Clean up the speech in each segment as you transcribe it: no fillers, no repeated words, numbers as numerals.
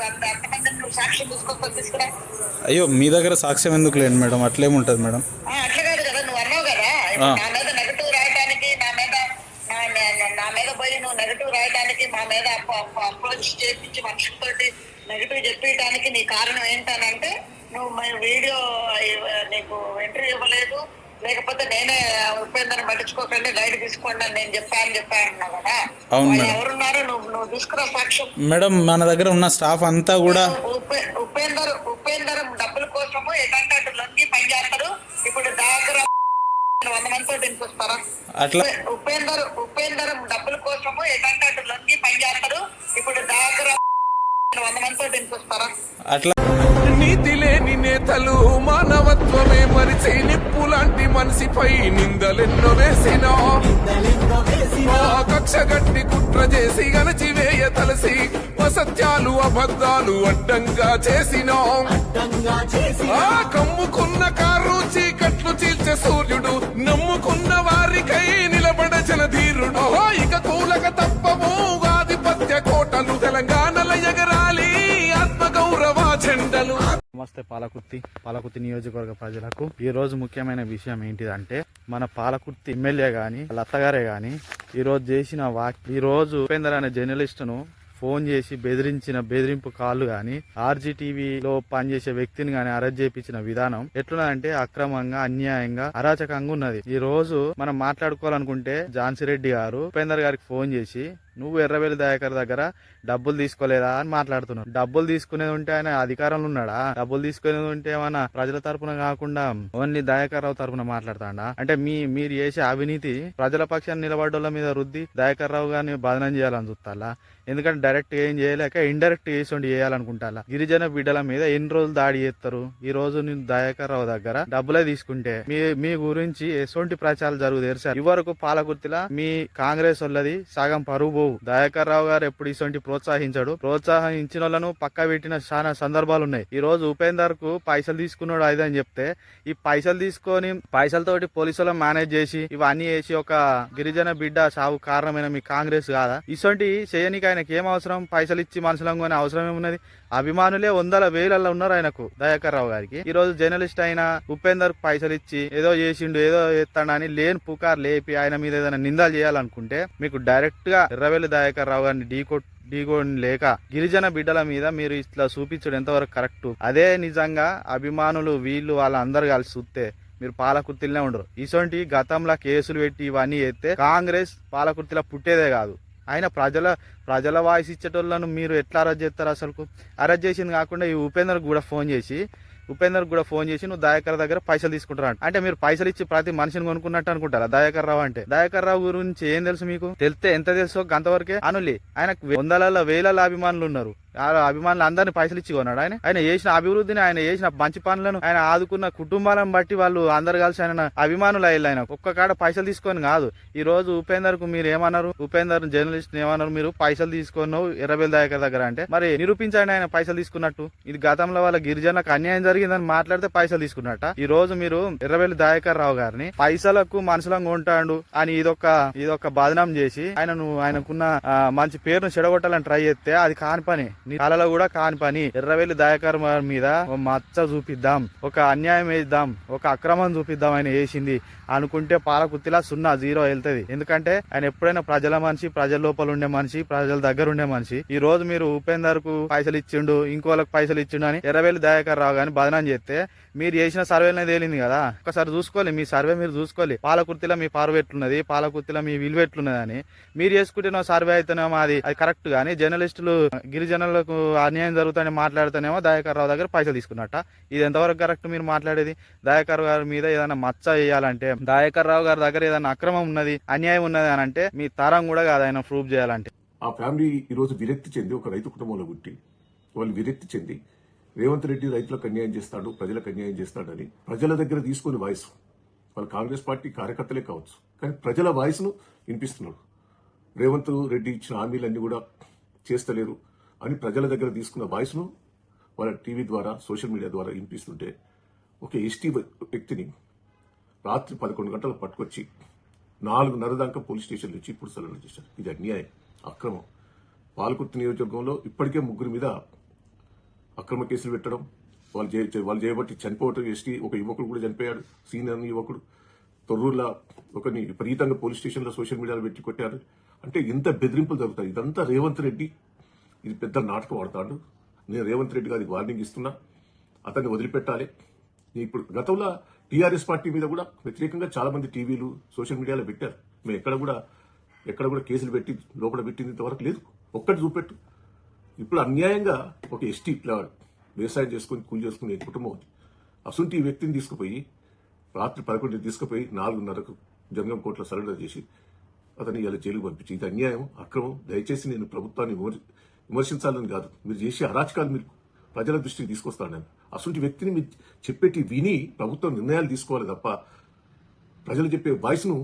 అంతమంది నువ్వు సాక్ష్యం తీసుకోకపోతే తీసుకురా. అయ్యో మీ దగ్గర సాక్ష్యం ఎందుకు లేండి మేడం, అట్లేముంటుంది మేడం. అట్లా కాదు కదా, నువ్వు అన్నావు కదా ఆ, ఇప్పుడు నా మీద నెగటివ్ రాయడానికి, నా మీద పోయి నువ్వు నెగటివ్ రాయడానికి, మా మీద అప్రోచ్ చేపించి మనుషులతోటి నెగటివ్ చెప్పడానికి నీ కారణం ఏంటనంటే నువ్వు వీడియో నీకు ఇంటర్వ్యూ ఇవ్వలేదు, లేకపోతే నేనే ఉపేందర్ని పట్టించుకోకండి లైట్ తీసుకోండి అని నేను చెప్పాను కదా. అవును వాళ్ళు మేడం. ఎవరున్నారు, నువ్వు తీసుకురా సాక్ష్యం. మేడం మన దగ్గర ఉన్న స్టాఫ్ అంతా కూడా ఉపేందర్ డబ్బుల కోసము ఎటంటే అటు లొంగి పని చేస్తారు. ఇప్పుడు దగ్గర 100 మందితో తినిపిస్తారా? అట్లా ఉపేందర్ డబ్బుల కోసము ఎటంటే అటు లొంగి పని చేస్తారు. ఇప్పుడు దగ్గర 100 మందితో తినిపిస్తారా? అట్లా నీతి లేని నేతలు మానవత్వమే మరిచి నిప్పు లాంటి మనిషిపై నిందలెన్నో వేసిన కక్ష గట్టి కుట్ర చేసి గణచివేయ తలసి అసత్యాలు అబద్ధాలు అడ్డంగా చేసిన కమ్ముకున్న కారు చీకట్లు చీల్చే సూర్యుడు నమ్ముకున్న వారికై నిలబడ జనధీరుడు. ఇక కూలక తప్పము ఆధిపత్య కోటలు తెలంగాణల ఎగరాలి ఆత్మగౌరవ జెండలు. నమస్తే పాలకుర్తి నియోజకవర్గ ప్రజలకు ఈ రోజు ముఖ్యమైన విషయం ఏంటిదంటే, మన పాలకుర్తి ఎమ్మెల్యే గాని వాళ్ళ అత్తగారే గాని ఈ రోజు ఉపేందర్ అనే జర్నలిస్టును ఫోన్ చేసి బెదిరింపు కాళ్ళు గాని, ఆర్జీటీవీలో పనిచేసే వ్యక్తిని గాని అరెస్ట్ చేయించిన విధానం ఎట్లున్నదంటే అక్రమంగా, అన్యాయంగా, అరాచకంగా ఉన్నది. ఈ రోజు మనం మాట్లాడుకోవాలనుకుంటే ఝాన్సీ రెడ్డి గారు ఉపేందర్ గారికి ఫోన్ చేసి నువ్వు ఎర్రవేలి దయాకర్ దగ్గర డబ్బులు తీసుకోలేదా అని మాట్లాడుతున్నావు. డబ్బులు తీసుకునేది ఉంటే ఆయన అధికారంలో ఉన్నాడా? డబ్బులు తీసుకునేది ఉంటే ఏమన్నా ప్రజల తరపున కాకుండా ఓన్లీ దయాకర్ రావు తరపున మాట్లాడతాడా? అంటే మీరు చేసే అవినీతి ప్రజల పక్షాన్ని నిలబడ్డోళ్ళ మీద రుద్ది దయాకర్ రావు గారిని బదనం చేయాలని చూస్తాలా? ఎందుకంటే డైరెక్ట్ ఏం చేయలేక ఇండైరెక్ట్ చేసి చేయాలనుకుంటా. గిరిజన బిడ్డల మీద ఎన్ని రోజులు దాడి చేస్తారు? ఈ రోజు నేను దయాకర్ రావు దగ్గర డబ్బులే తీసుకుంటే మీ గురించి ఎటువంటి ప్రచారాలు జరుగుతారు సార్? ఇవరకు పాలకుర్తిలా మీ కాంగ్రెస్ వాళ్ళది సగం పరువు. దయాకర్ రావు గారు ఎప్పుడు ఇటువంటి ప్రోత్సహించిన వాళ్ళను పక్క పెట్టిన చాలా సందర్భాలు ఉన్నాయి. ఈ రోజు ఉపేందర్ కు పైసలు తీసుకున్నాడు అయితే అని చెప్తే, ఈ పైసలు తీసుకొని పైసలతోటి పోలీసులను మేనేజ్ చేసి ఇవన్నీ చేసి ఒక గిరిజన బిడ్డ సాగు కారణమైన మీ కాంగ్రెస్ కాదా? ఇటువంటి చేయనికి ఆయనకి ఏం అవసరం? పైసలు ఇచ్చి మనుషులంగా అవసరం ఏమున్నది? అభిమానులే 100,000 ఉన్నారు ఆయనకు, దయాకర్ రావు గారికి. ఈ రోజు జర్నలిస్ట్ అయిన ఉపేందర్ పైసలు ఇచ్చి ఏదో చేసిండు, ఏదో ఎత్తాడని లేని పుకార్ లేపి ఆయన మీద ఏదైనా నిందాలు చేయాలనుకుంటే మీకు డైరెక్ట్ గా ఎర్రవేలి దయాకర్ రావు గారిని ఢీకొని లేక గిరిజన బిడ్డల మీద మీరు ఇట్లా చూపించడం ఎంతవరకు కరెక్ట్? అదే నిజంగా అభిమానులు వీళ్ళు వాళ్ళందరూ కలిసి చూస్తే మీరు పాలకుర్తిలోనే ఉండరు. ఇటువంటి గతంలో కేసులు పెట్టి ఇవన్నీ చేస్తే కాంగ్రెస్ పాలకుర్తిలో పుట్టేదే కాదు. ఆయన ప్రజల వాయిస్ ఇచ్చేటోళ్ళను మీరు ఎట్లా అరెస్ట్ చేస్తారు? అసలు అరెస్ట్ చేసింది కాకుండా ఈ ఉపేందర్ కూడా ఫోన్ చేసి నువ్వు దయాకర్ దగ్గర పైసలు తీసుకుంటారా అంటే మీరు పైసలు ఇచ్చి ప్రతి మనిషిని కొనుక్కున్నట్టు అనుకుంటారా? దయాకర్ రావు అంటే దయాకర్ రావు గురించి ఏం తెలుసు మీకు? తెలిస్తే ఎంత తెలుసో అంతవరకే అనులే. ఆయనకు 100,000 అభిమానులు ఉన్నారు. అభిమానులు అందరినీ పైసలు ఇచ్చి కొన్నాడు. ఆయన చేసిన అభివృద్ధిని, ఆయన చేసిన మంచి పనులను, ఆయన ఆదుకున్న కుటుంబాలను బట్టి వాళ్ళు అందరు కలిసి ఆయన అభిమానులు అయ్యారు. ఆయన ఒక్క కాడ పైసలు తీసుకొని కాదు. ఈ రోజు ఉపేందర్ కు మీరు ఏమన్నారు? ఉపేందర్ జర్నలిస్ట్ ఏమన్నారు? మీరు పైసలు తీసుకున్నావు ఎర్రబెల్లి దయాకర్ దగ్గర అంటే మరి నిరూపించండి ఆయన పైసలు తీసుకున్నట్టు. ఇది గతంలో వాళ్ళ గిరిజనులకు అన్యాయం జరిగిందని మాట్లాడితే పైసలు తీసుకున్నట్ట. ఈ రోజు మీరు ఎర్రబెల్లి దయాకర్ రావు గారిని పైసలకు మనుషులంగా ఉంటాడు అని ఇదొక బదనాం చేసి ఆయనకున్న మంచి పేరును చెడగొట్టాలని ట్రై చేస్తే అది కాని పని, నీ కళలో కూడా కాని పని. ఎర్రవేలి దయాకర్ మీద మచ్చ చూపిద్దాం, ఒక అన్యాయం వేద్దాం, ఒక అక్రమం చూపిద్దాం ఆయన వేసింది అనుకుంటే పాలకుర్తిలా 0 వెళ్తుంది. ఎందుకంటే ఆయన ఎప్పుడైనా ప్రజల మనిషి, ప్రజల లోపల ఉండే మనిషి, ప్రజల దగ్గర ఉండే మనిషి. ఈ రోజు మీరు ఉపేందర్ కు పైసలు ఇచ్చిండు, ఇంకోళ్ళకి పైసలు ఇచ్చిండు అని ఎర్రవేలి దయాకర్ రావు గాని బదనాం చేస్తే మీరు చేసిన సర్వేలనే తేలింది కదా. ఒకసారి చూసుకోవాలి, మీ సర్వే మీరు చూసుకోవాలి. పాలకుర్తిలో మీ పరువు ఎట్లున్నది, పాలకుర్తిలో మీ విలువ ఎట్లున్నది అని మీరు చేసుకుంటేనో సర్వే అయితేనేమో అది కరెక్ట్. గానీ జర్నలిస్టులు గిరిజనులకు అన్యాయం జరుగుతుందని మాట్లాడితేనేమో దయాకర్ రావు దగ్గర పైసలు తీసుకున్నట్ట. ఇది ఎంతవరకు కరెక్ట్ మీరు మాట్లాడేది? దయాకర్ గారి మీద ఏదైనా మచ్చ వేయాలంటే, దయాకర్ రావు గారి దగ్గర ఏదైనా అక్రమం ఉన్నది, అన్యాయం ఉన్నది అని అంటే మీ తరం కూడా కాదు ఆయన ప్రూవ్ చేయాలంటే. ఆ ఫ్యామిలీ ఈ రోజు విరక్తి చెంది, ఒక రైతు కుటుంబంలో పుట్టి వాళ్ళు విరక్తి చెంది రేవంత్ రెడ్డి రైతులకు అన్యాయం చేస్తాడు, ప్రజలకు అన్యాయం చేస్తాడని ప్రజల దగ్గర తీసుకుని వాయిస్, వాళ్ళు కాంగ్రెస్ పార్టీ కార్యకర్తలే కావచ్చు కానీ ప్రజల వాయిస్ ను వినిపిస్తున్నారు. రేవంత్ రెడ్డి ఇచ్చిన హామీలన్నీ కూడా చేస్తలేరు అని ప్రజల దగ్గర తీసుకున్న వాయిస్ ను వాళ్ళ టీవీ ద్వారా, సోషల్ మీడియా ద్వారా వినిపిస్తుంటే ఒక ఎస్టీ వ్యక్తిని రాత్రి 11 గంటలకు పట్టుకొచ్చి 4:30 దాకా పోలీస్ స్టేషన్లు ఇచ్చి ఇప్పుడు సరెండర్ చేశారు. ఇది అన్యాయం, అక్రమం. పాలకుర్తి నియోజకవర్గంలో ఇప్పటికే 3 మీద అక్రమ కేసులు పెట్టడం, వాళ్ళు చేయబట్టి చనిపోవటం, ఎస్టీ ఒక యువకుడు కూడా చనిపోయాడు, సీనియర్ యువకుడు. తొర్రూరులో ఒకరిని విపరీతంగా పోలీస్ స్టేషన్లో సోషల్ మీడియాలో పెట్టి కొట్టారు. అంటే ఇంత బెదిరింపులు జరుగుతాయి. ఇదంతా రేవంత్ రెడ్డి ఇది పెద్ద నాటకం ఆడతాడు. నేను రేవంత్ రెడ్డి గారికి వార్నింగ్ ఇస్తున్నా, అతన్ని వదిలిపెట్టాలి. ఇప్పుడు గతంలో టీఆర్ఎస్ పార్టీ మీద కూడా వ్యతిరేకంగా చాలా మంది టీవీలు సోషల్ మీడియాలో పెట్టారు. మేము ఎక్కడ కూడా కేసులు పెట్టి లోపల పెట్టింది ఇంతవరకు లేదు. ఒక్కటి చూపెట్టు. ఇప్పుడు అన్యాయంగా ఒక ఎస్టీ పిల్లవాడు వ్యవసాయం చేసుకుని కూలి చేసుకునే కుటుంబం ఉంది. అసంటి ఈ వ్యక్తిని తీసుకుపోయి రాత్రి 11 తీసుకుపోయి 4:30కు జంగం కోర్టులో సరెండర్ చేసి అతన్ని ఇలా జైలుకు పంపించి ఇది అన్యాయం, అక్రమం. దయచేసి నేను ప్రభుత్వాన్ని విమర్శించాలని కాదు, మీరు చేసే అరాచకాలు మీరు ప్రజల దృష్టికి తీసుకొస్తాను. నేను అసంటి వ్యక్తిని మీరు చెప్పేటి విని ప్రభుత్వం నిర్ణయాలు తీసుకోవాలి తప్ప ప్రజలు చెప్పే వాయిస్ను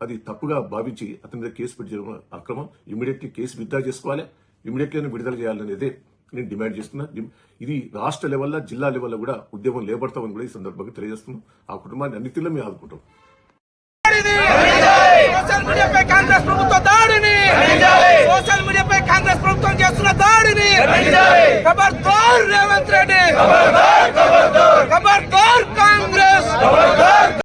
అది తప్పుగా భావించి అతని మీద కేసు పెట్టి చేయడం అక్రమం. ఇమీడియట్లీ కేసు విత్డ్రా చేసుకోవాలి, ఇమీడియట్లీ విడుదల చేయాలనేదే నేను డిమాండ్ చేస్తున్నా. ఇది రాష్ట్ర లెవెల్లో, జిల్లా లెవెల్లో కూడా ఉద్యమం లేబడతామని కూడా ఈ సందర్భంగా తెలియజేస్తున్నాం. ఆ కుటుంబాన్ని అన్ని తీరులో మేము ఆదుకుంటాం. సోషల్ మీడియాపై కాంగ్రెస్ ప్రభుత్వం దాడిని, సోషల్ మీడియాపై కాంగ్రెస్ ప్రభుత్వం చేస్తున్న దాడిని ఖబర్దార్ రేవంత్ రెడ్డి.